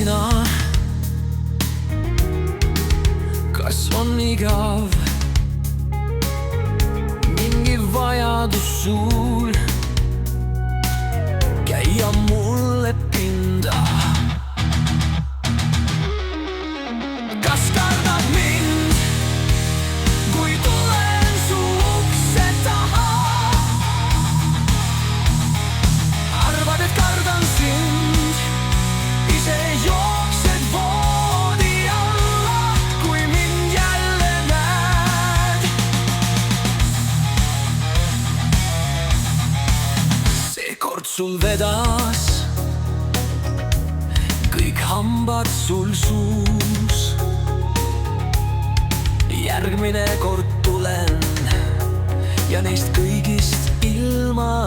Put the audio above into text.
sina, kas on igav? Mingi vajadus sul käia mulle pinda. Kas kardad mind, kui tulen su ukse taha? Arvad, et kardan sind, ise jooksed voodi alla, kui mind jälle näed. Seekord sul vedas kõik hambad sul suus. Järgmine kord tulen ja neist kõigist ilma